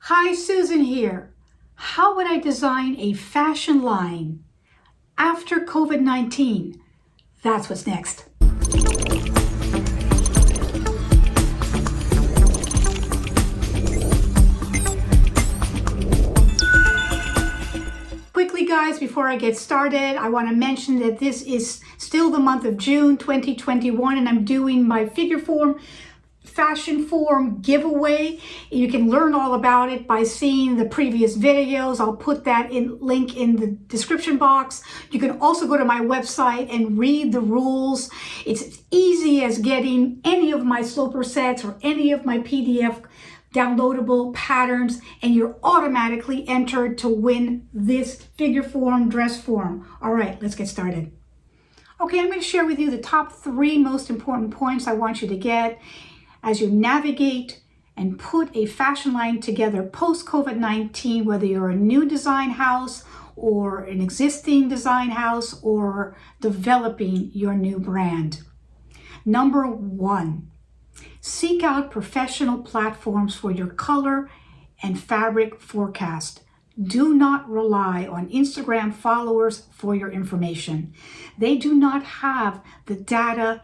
Hi, Susan here. How would I design a fashion line after COVID-19? That's what's next. Quickly, guys, before I get started, I want to mention that this is still the month of June 2021, and I'm doing my figure form fashion form giveaway. You can learn all about it by seeing the previous videos. I'll put that link in the description box. You can also go to my website and read the rules. It's as easy as getting any of my sloper sets or any of my PDF downloadable patterns, and you're automatically entered to win this figure form dress form. All right, let's get started. Okay, I'm going to share with you the top 3 most important points I want you to get as you navigate and put a fashion line together post-COVID-19, whether you're a new design house or an existing design house or developing your new brand. Number 1, seek out professional platforms for your color and fabric forecast. Do not rely on Instagram followers for your information. They do not have the data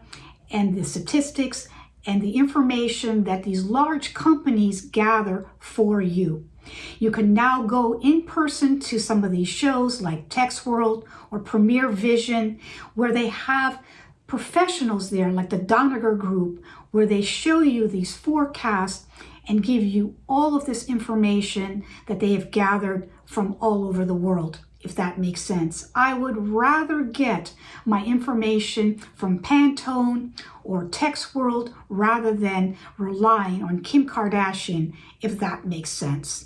and the statistics and the information that these large companies gather for you. You can now go in person to some of these shows like Tex World or Premier Vision, where they have professionals there like the Doniger Group, where they show you these forecasts and give you all of this information that they have gathered from all over the world, if that makes sense. I would rather get my information from Pantone or Tex World rather than relying on Kim Kardashian, if that makes sense.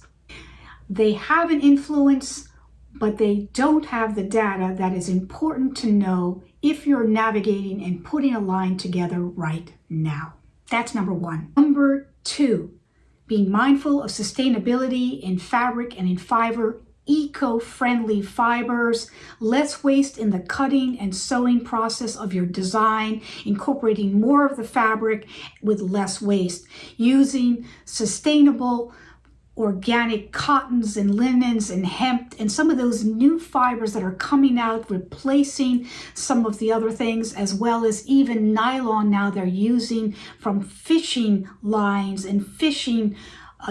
They have an influence, but they don't have the data that is important to know if you're navigating and putting a line together right now. That's number 1. Number 2, being mindful of sustainability in fabric and in fiber, eco-friendly fibers, less waste in the cutting and sewing process of your design, incorporating more of the fabric with less waste, using sustainable organic cottons and linens and hemp and some of those new fibers that are coming out, replacing some of the other things, as well as even nylon now they're using from fishing lines and fishing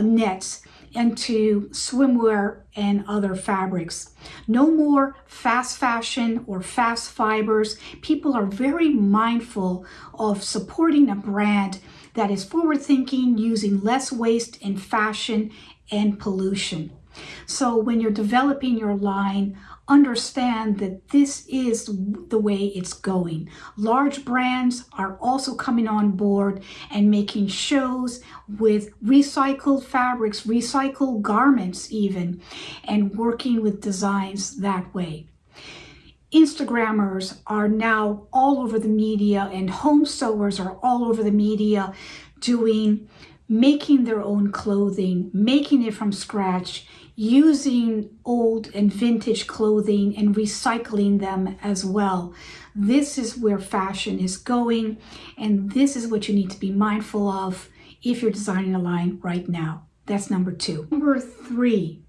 nets into swimwear and other fabrics. No more fast fashion or fast fibers. People are very mindful of supporting a brand that is forward thinking, using less waste in fashion and pollution. So when you're developing your line, understand that this is the way it's going. Large brands are also coming on board and making shows with recycled fabrics, recycled garments even, and working with designs that way. Instagrammers are now all over the media, and home sewers are all over the media making their own clothing, making it from scratch, using old and vintage clothing and recycling them as well. This is where fashion is going, and this is what you need to be mindful of if you're designing a line right now. That's number 2. Number 3,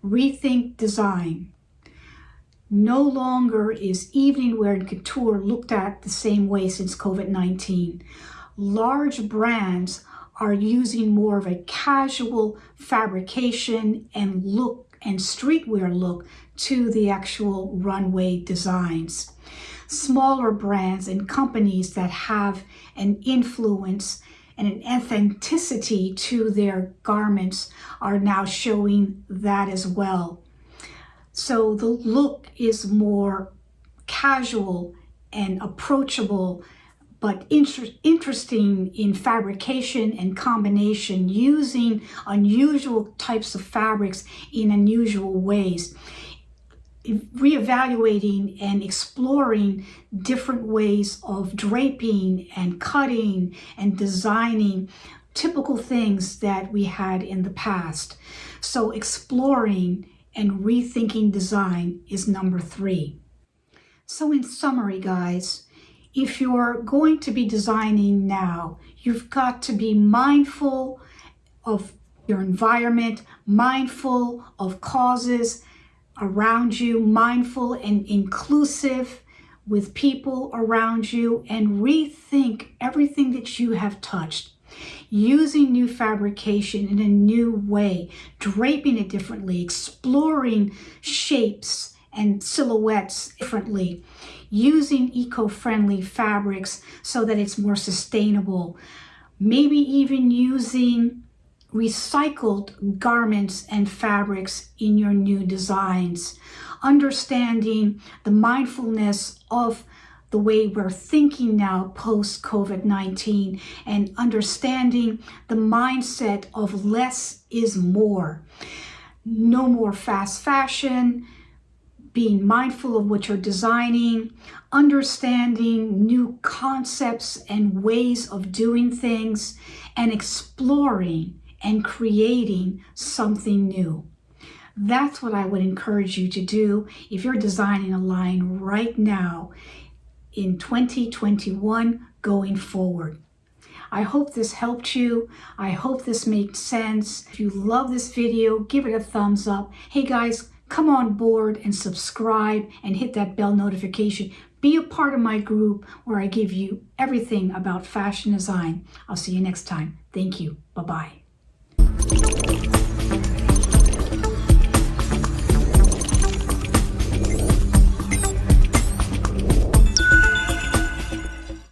rethink design. No longer is evening wear and couture looked at the same way since COVID-19. Large brands are using more of a casual fabrication and look and streetwear look to the actual runway designs. Smaller brands and companies that have an influence and an authenticity to their garments are now showing that as well. So the look is more casual and approachable, but interesting in fabrication and combination, using unusual types of fabrics in unusual ways, reevaluating and exploring different ways of draping and cutting and designing typical things that we had in the past. So exploring and rethinking design is number 3. So in summary, guys, if you're going to be designing now, you've got to be mindful of your environment, mindful of causes around you, mindful and inclusive with people around you, and rethink everything that you have touched. Using new fabrication in a new way, draping it differently, exploring shapes and silhouettes differently, using eco-friendly fabrics so that it's more sustainable, maybe even using recycled garments and fabrics in your new designs, understanding the mindfulness of the way we're thinking now post COVID-19, and understanding the mindset of less is more. No more fast fashion, being mindful of what you're designing, understanding new concepts and ways of doing things, and exploring and creating something new. That's what I would encourage you to do if you're designing a line right now in 2021 going forward. I hope this helped you. I hope this made sense. If you love this video, give it a thumbs up. Hey guys, come on board and subscribe and hit that bell notification. Be a part of my group where I give you everything about fashion design. I'll see you next time. Thank you. Bye-bye.